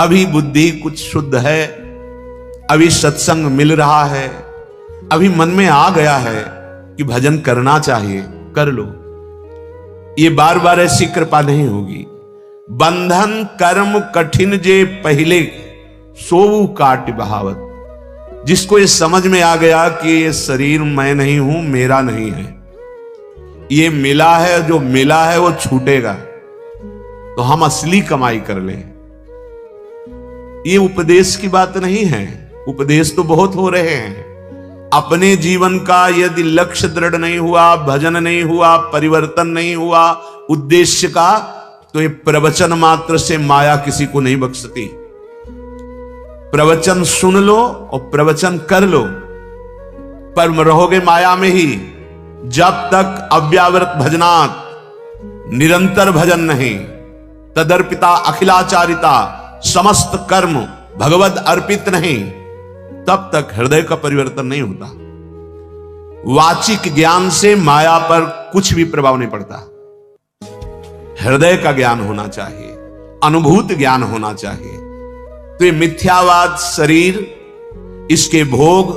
अभी बुद्धि कुछ शुद्ध है, अभी सत्संग मिल रहा है, अभी मन में आ गया है कि भजन करना चाहिए, कर लो। ये बार बार ऐसी कृपा नहीं होगी। बंधन कर्म कठिन जे पहले सोऊ काट बहावत। जिसको ये समझ में आ गया कि ये शरीर मैं नहीं हूं, मेरा नहीं है, ये मिला है, जो मिला है वो छूटेगा, तो हम असली कमाई कर लें। ये उपदेश की बात नहीं है। उपदेश तो बहुत हो रहे हैं। अपने जीवन का यदि लक्ष्य दृढ़ नहीं हुआ, भजन नहीं हुआ, परिवर्तन नहीं हुआ उद्देश्य का, तो ये प्रवचन मात्र से माया किसी को नहीं बख्शती। प्रवचन सुन लो और प्रवचन कर लो, पर रहोगे माया में ही। जब तक अव्यावृत भजनात्, निरंतर भजन नहीं, तदर्पिता अखिलाचारिता, समस्त कर्म भगवद अर्पित नहीं, तब तक हृदय का परिवर्तन नहीं होता। वाचिक ज्ञान से माया पर कुछ भी प्रभाव नहीं पड़ता। हृदय का ज्ञान होना चाहिए, अनुभूत ज्ञान होना चाहिए। तो ये मिथ्यावाद शरीर, इसके भोग,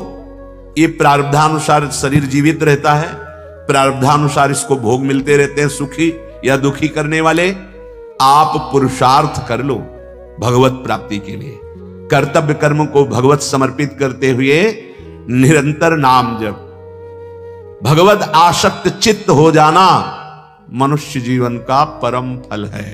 ये प्रारब्धानुसार शरीर जीवित रहता है, प्रारब्धानुसार इसको भोग मिलते रहते हैं, सुखी या दुखी करने वाले। आप पुरुषार्थ कर लो भगवत प्राप्ति के लिए। कर्तव्य कर्म को भगवत समर्पित करते हुए निरंतर नाम जप, भगवत आसक्त चित्त हो जाना मनुष्य जीवन का परम फल है।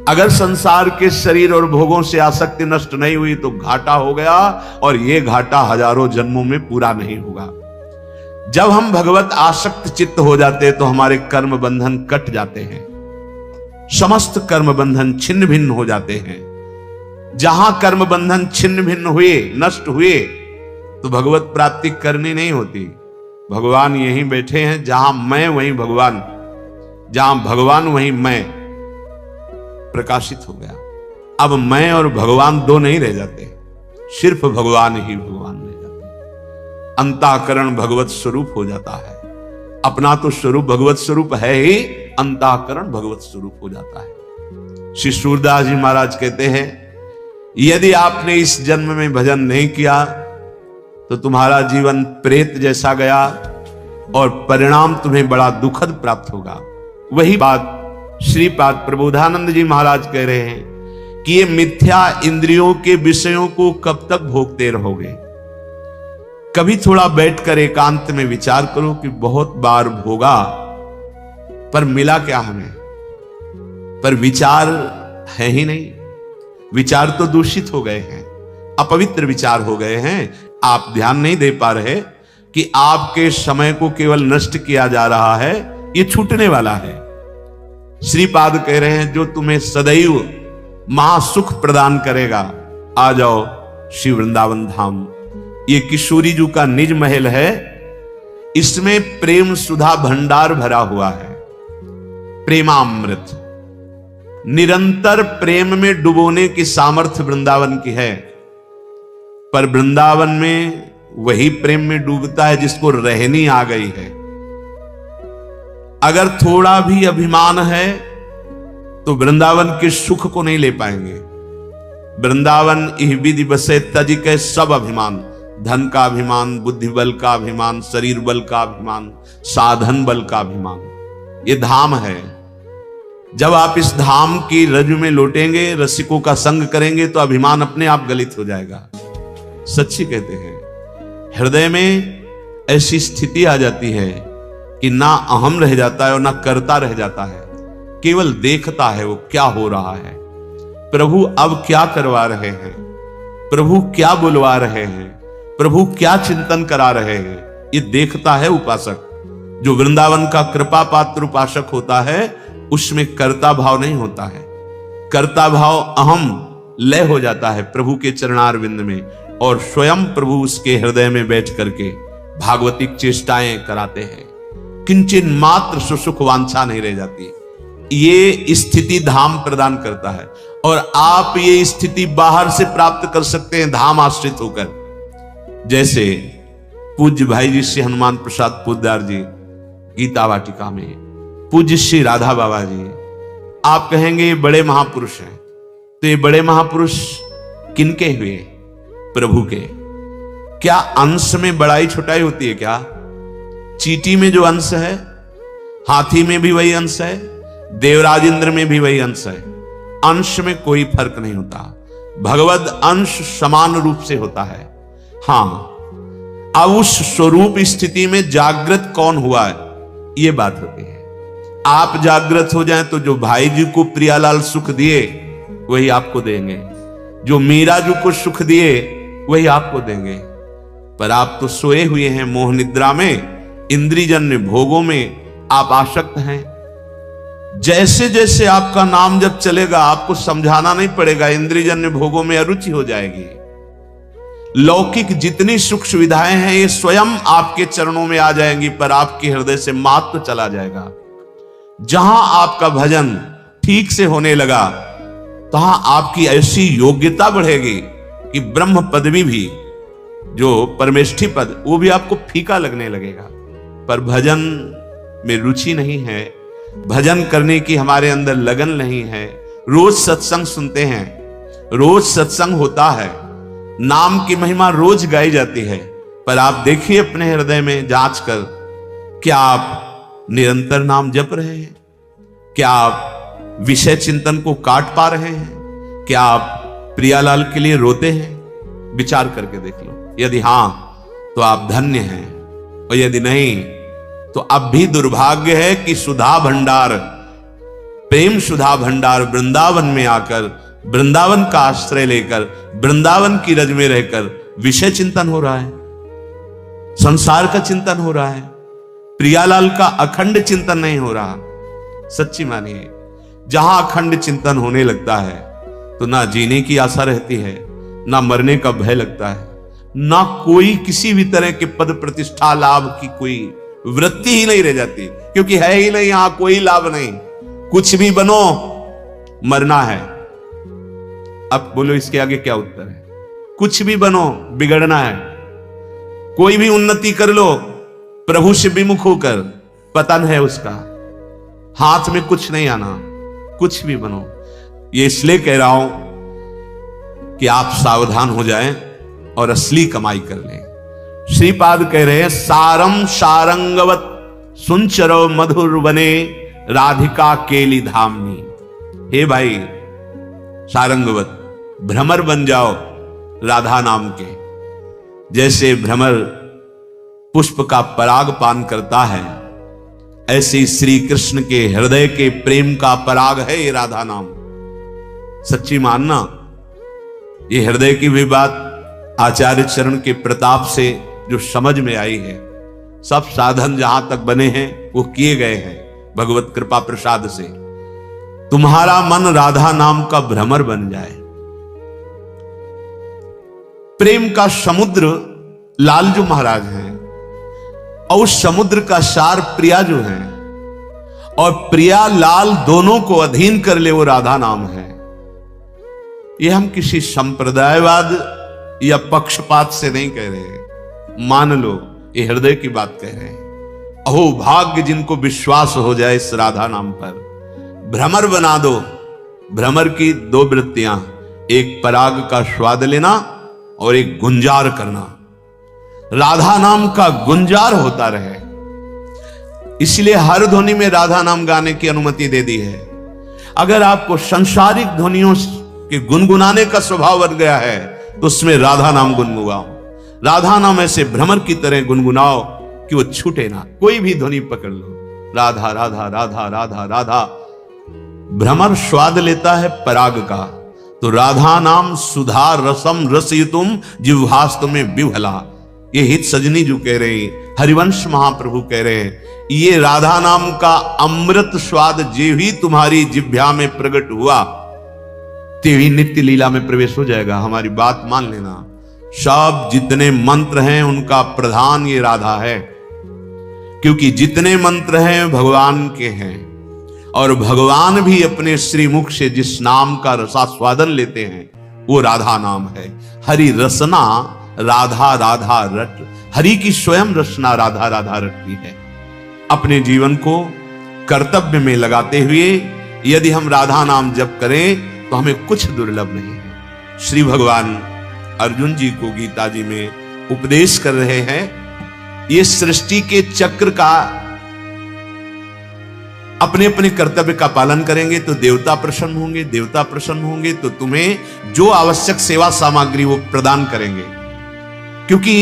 अगर संसार के शरीर और भोगों से आसक्ति नष्ट नहीं हुई तो घाटा हो गया, और यह घाटा हजारों जन्मों में पूरा नहीं होगा। जब हम भगवत आसक्त चित्त हो जाते हैं तो हमारे कर्म बंधन कट जाते हैं, समस्त कर्म बंधन छिन्न भिन्न हो जाते हैं। जहां कर्म बंधन छिन्न भिन्न हुए, नष्ट हुए, तो भगवत प्राप्ति करनी नहीं होती। भगवान यहीं बैठे हैं, जहां मैं वहीं भगवान, जहां भगवान वहीं मैं प्रकाशित हो गया। अब मैं और भगवान दो नहीं रह जाते, सिर्फ भगवान ही भगवान रह जाते। अंतःकरण भगवत स्वरूप हो जाता है। अपना तो स्वरूप भगवत स्वरूप है ही, अंतःकरण भगवत स्वरूप हो जाता है। श्री सूरदास जी महाराज कहते हैं, यदि आपने इस जन्म में भजन नहीं किया तो तुम्हारा जीवन प्रेत जैसा गया और परिणाम तुम्हें बड़ा दुखद प्राप्त होगा। वही बात श्रीपाद प्रबोधानंद जी महाराज कह रहे हैं कि ये मिथ्या इंद्रियों के विषयों को कब तक भोगते रहोगे। कभी थोड़ा बैठकर एकांत में विचार करो कि बहुत बार भोगा, पर मिला क्या हमें? पर विचार है ही नहीं। विचार तो दूषित हो गए हैं, अपवित्र विचार हो गए हैं। आप ध्यान नहीं दे पा रहे कि आपके समय को केवल नष्ट किया जा रहा है, ये छूटने वाला है। श्रीपाद कह रहे हैं, जो तुम्हें सदैव महासुख प्रदान करेगा, आ जाओ श्री वृंदावन धाम। ये किशोरी जी का निज महल है, इसमें प्रेम सुधा भंडार भरा हुआ है, प्रेमामृत। निरंतर प्रेम में डुबोने की सामर्थ्य वृंदावन की है, पर वृंदावन में वही प्रेम में डूबता है जिसको रहनी आ गई है। अगर थोड़ा भी अभिमान है तो वृंदावन के सुख को नहीं ले पाएंगे। वृंदावन इह विधि बसे तज के सब अभिमान, धन का अभिमान, बुद्धि बल का अभिमान, शरीर बल का अभिमान, साधन बल का अभिमान, ये धाम है। जब आप इस धाम की रज में लौटेंगे, रसिकों का संग करेंगे, तो अभिमान अपने आप गलित हो जाएगा। सच्ची कहते हैं, हृदय में ऐसी स्थिति आ जाती है कि ना अहम रह जाता है और ना कर्ता रह जाता है, केवल देखता है वो क्या हो रहा है। प्रभु अब क्या करवा रहे हैं, प्रभु क्या बुलवा रहे हैं, प्रभु क्या चिंतन करा रहे हैं, ये देखता है उपासक। जो वृंदावन का कृपा पात्र उपासक होता है, उसमें कर्ता भाव नहीं होता है। कर्ता भाव अहम लय हो जाता है प्रभु के चरणारविंद में, और स्वयं प्रभु उसके हृदय में बैठ करके भागवतिक चेष्टाएं कराते हैं। किंचित मात्र सुसुख वांछा नहीं रह जाती। ये स्थिति धाम प्रदान करता है, और आप ये स्थिति बाहर से प्राप्त कर सकते हैं धाम आश्रित होकर। जैसे पूज्य भाई जी श्री हनुमान प्रसाद पोद्दार जी गीता वाटिका में, पूज्य श्री राधा बाबा जी, आप कहेंगे ये बड़े महापुरुष हैं, तो ये बड़े महापुरुष किनके हुए? प्रभु के। क्या अंश में बड़ाई छोटाई होती है क्या? चींटी में जो अंश है, हाथी में भी वही अंश है, देवराज इंद्र में भी वही अंश है। अंश में कोई फर्क नहीं होता। भगवद अंश समान रूप से होता है। हां, अब उस स्वरूप स्थिति में जागृत कौन हुआ है, यह बात होती है। आप जागृत हो जाएं तो जो भाई जी को प्रियालाल सुख दिए वही आपको देंगे, जो मीरा जी को सुख दिए वही आपको देंगे। पर आप तो सोए हुए हैं मोह निद्रा में, इंद्रियजन्य भोगों में आप आसक्त हैं। जैसे जैसे आपका नाम जब चलेगा आपको समझाना नहीं पड़ेगा, इंद्रियजन्य भोगों में अरुचि हो जाएगी। लौकिक जितनी सुख सुविधाएं हैं ये स्वयं आपके चरणों में आ जाएंगी, पर आपके हृदय से मात्र चला जाएगा। जहां आपका भजन ठीक से होने लगा तहां आपकी ऐसी योग्यता बढ़ेगी कि ब्रह्म पदवी भी, जो परमेष्ठी पद, वो भी आपको फीका लगने लगेगा। पर भजन में रुचि नहीं है, भजन करने की हमारे अंदर लगन नहीं है। रोज सत्संग सुनते हैं, रोज सत्संग होता है, नाम की महिमा रोज गाई जाती है, पर आप देखिए अपने हृदय में जांच कर, क्या आप निरंतर नाम जप रहे हैं? क्या आप विषय चिंतन को काट पा रहे हैं? क्या आप प्रियालाल के लिए रोते हैं? विचार करके देख लो। यदि हां तो आप धन्य हैं, और यदि नहीं तो अब भी दुर्भाग्य है कि सुधा भंडार, प्रेम सुधा भंडार वृंदावन में आकर, वृंदावन का आश्रय लेकर, वृंदावन की रज में रहकर विषय चिंतन हो रहा है, संसार का चिंतन हो रहा है, प्रियालाल का अखंड चिंतन नहीं हो रहा। सच्ची मानिए, जहां अखंड चिंतन होने लगता है तो ना जीने की आशा रहती है, ना मरने का भय लगता है, ना कोई किसी भी तरह के पद प्रतिष्ठा लाभ की कोई वृत्ति ही नहीं रह जाती, क्योंकि है ही नहीं, यहां कोई लाभ नहीं। कुछ भी बनो, मरना है। अब बोलो इसके आगे क्या उत्तर है? कुछ भी बनो, बिगड़ना है। कोई भी उन्नति कर लो, प्रभु से विमुख होकर, पतन है उसका, हाथ में कुछ नहीं आना। कुछ भी बनो, ये इसलिए कह रहा हूं कि आप सावधान हो जाएं और असली कमाई कर लें। श्रीपाद कह रहे हैं, सारम सारंगवत सुंचरो मधुर बने राधिका केली धामनी। हे भाई सारंगवत, भ्रमर बन जाओ राधा नाम के। जैसे भ्रमर पुष्प का पराग पान करता है, ऐसे श्री कृष्ण के हृदय के प्रेम का पराग है ये राधा नाम। सच्ची मानना, ये हृदय की भी बात आचार्य चरण के प्रताप से जो समझ में आई है। सब साधन जहां तक बने हैं वो किए गए हैं भगवत कृपा प्रसाद से। तुम्हारा मन राधा नाम का भ्रमर बन जाए। प्रेम का समुद्र लालजू महाराज हैं, और उस समुद्र का सार प्रिया जो है, और प्रिया लाल दोनों को अधीन कर ले वो राधा नाम है। ये हम किसी संप्रदायवाद या पक्षपात से नहीं कह रहे, मान लो ये हृदय की बात कह रहे हैं। अहो भाग्य जिनको विश्वास हो जाए इस राधा नाम पर। भ्रमर बना दो। भ्रमर की दो वृत्तियां, एक पराग का स्वाद लेना और एक गुंजार करना। राधा नाम का गुंजार होता रहे, इसलिए हर ध्वनि में राधा नाम गाने की अनुमति दे दी है। अगर आपको सांसारिक ध्वनियों के गुनगुनाने का स्वभाव बन गया है तो उसमें राधा नाम गुनगुनाओ। राधा नाम ऐसे भ्रमर की तरह गुनगुनाओ कि वो छूटे ना। कोई भी ध्वनि पकड़ लो, राधा राधा राधा राधा राधा। भ्रमर स्वाद लेता है पराग का, तो राधा नाम सुधा रसम रसयुतुम जिह्वास्तु में विभला। ये हित सजनी जो कह रहे हैं, हरिवंश महाप्रभु कह रहे हैं, ये राधा नाम का अमृत स्वाद जे भी तुम्हारी जिह्वा में प्रकट हुआ, तेवी नित्य लीला में प्रवेश हो जाएगा। हमारी बात मान लेना। सब जितने मंत्र हैं उनका प्रधान ये राधा है, क्योंकि जितने मंत्र हैं भगवान के हैं, और भगवान भी अपने श्रीमुख से जिस नाम का रसास्वादन लेते हैं वो राधा नाम है। हरि रसना राधा राधा रट। हरि की स्वयं रचना राधा राधा रटती है। अपने जीवन को कर्तव्य में लगाते हुए यदि हम राधा नाम जप करें तो हमें कुछ दुर्लभ नहीं है। श्री भगवान अर्जुन जी को गीता जी में उपदेश कर रहे हैं, ये सृष्टि के चक्र का अपने अपने कर्तव्य का पालन करेंगे तो देवता प्रसन्न होंगे, देवता प्रसन्न होंगे तो तुम्हें जो आवश्यक सेवा सामग्री वो प्रदान करेंगे। क्योंकि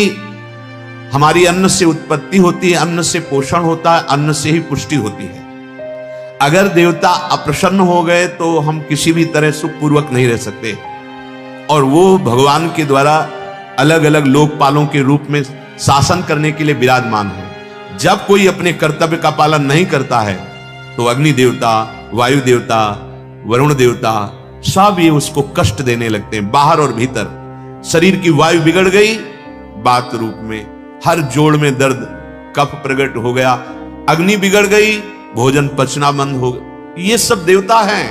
हमारी अन्न से उत्पत्ति होती है, अन्न से पोषण होता है, अन्न से ही पुष्टि होती है। अगर देवता अप्रसन्न हो गए तो हम किसी भी तरह सुखपूर्वक नहीं रह सकते। और वो भगवान के द्वारा अलग अलग लोकपालों के रूप में शासन करने के लिए विराजमान है। जब कोई अपने कर्तव्य का पालन नहीं करता है तो अग्नि देवता, वायु देवता, वरुण देवता सब ये उसको कष्ट देने लगते हैं, बाहर और भीतर। शरीर की वायु बिगड़ गई, बात रूप में हर जोड़ में दर्द, कफ प्रकट हो गया, अग्नि बिगड़ गई, भोजन पचना बंद हो गया। ये सब देवता हैं।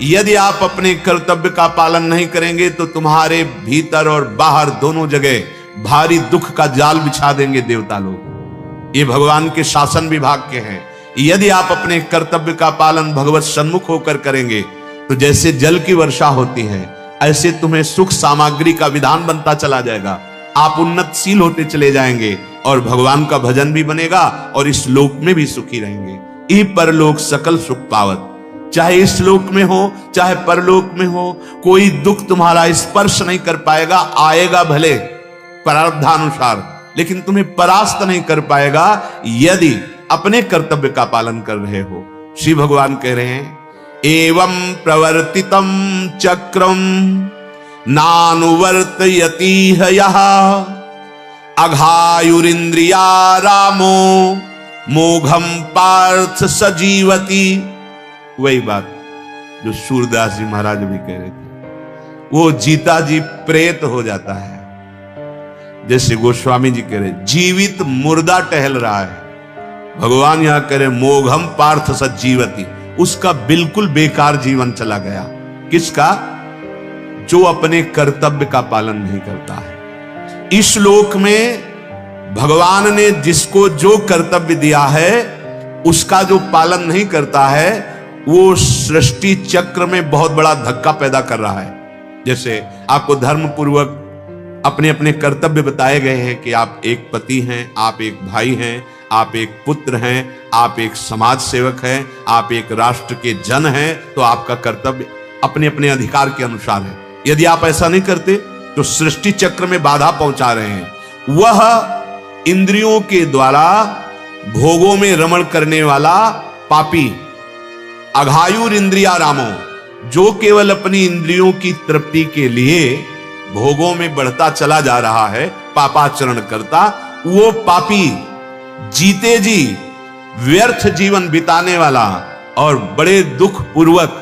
यदि आप अपने कर्तव्य का पालन नहीं करेंगे तो तुम्हारे भीतर और बाहर दोनों जगह भारी दुख का जाल बिछा देंगे देवता लोग। ये भगवान के शासन विभाग के हैं। यदि आप अपने कर्तव्य का पालन भगवत सन्मुख होकर करेंगे तो जैसे जल की वर्षा होती है ऐसे तुम्हें सुख सामग्री का विधान बनता चला जाएगा। आप उन्नतशील होते चले जाएंगे और भगवान का भजन भी बनेगा और इस लोक में भी सुखी रहेंगे। ई परलोक सकल सुख पावत, चाहे इस लोक में हो चाहे परलोक में हो, कोई दुख तुम्हारा स्पर्श नहीं कर पाएगा। आएगा भले प्रारब्धानुसार, लेकिन तुम्हें परास्त नहीं कर पाएगा यदि अपने कर्तव्य का पालन कर रहे हो। श्री भगवान कह रहे हैं, एवं प्रवर्तितम चक्रम नानुवर्तयति यः अघायुरिंद्रिया रामो मोघम पार्थ सजीवति। वही बात जो सूरदास जी महाराज भी कह रहे थे, वो जीता जी प्रेत हो जाता है। जैसे गोस्वामी जी कह रहे, जीवित मुर्दा टहल रहा है। भगवान यहां कह रहे मोघम पार्थ सजीवति, उसका बिल्कुल बेकार जीवन चला गया। किसका? जो अपने कर्तव्य का पालन नहीं करता है। इस लोक में भगवान ने जिसको जो कर्तव्य दिया है उसका जो पालन नहीं करता है वो सृष्टि चक्र में बहुत बड़ा धक्का पैदा कर रहा है। जैसे आपको धर्म पूर्वक अपने अपने कर्तव्य बताए गए हैं कि आप एक पति हैं, आप एक भाई हैं, आप एक पुत्र हैं, आप एक समाज सेवक हैं, आप एक राष्ट्र के जन हैं, तो आपका कर्तव्य अपने अपने अधिकार के अनुसार है। यदि आप ऐसा नहीं करते तो सृष्टि चक्र में बाधा पहुंचा रहे हैं। वह इंद्रियों के द्वारा भोगों में रमण करने वाला पापी, अघायुर इंद्रिया रामो, जो केवल अपनी इंद्रियों की तृप्ति के लिए भोगों में बढ़ता चला जा रहा है, पापाचरण करता, वो पापी जीते जी व्यर्थ जीवन बिताने वाला और बड़े दुख पूर्वक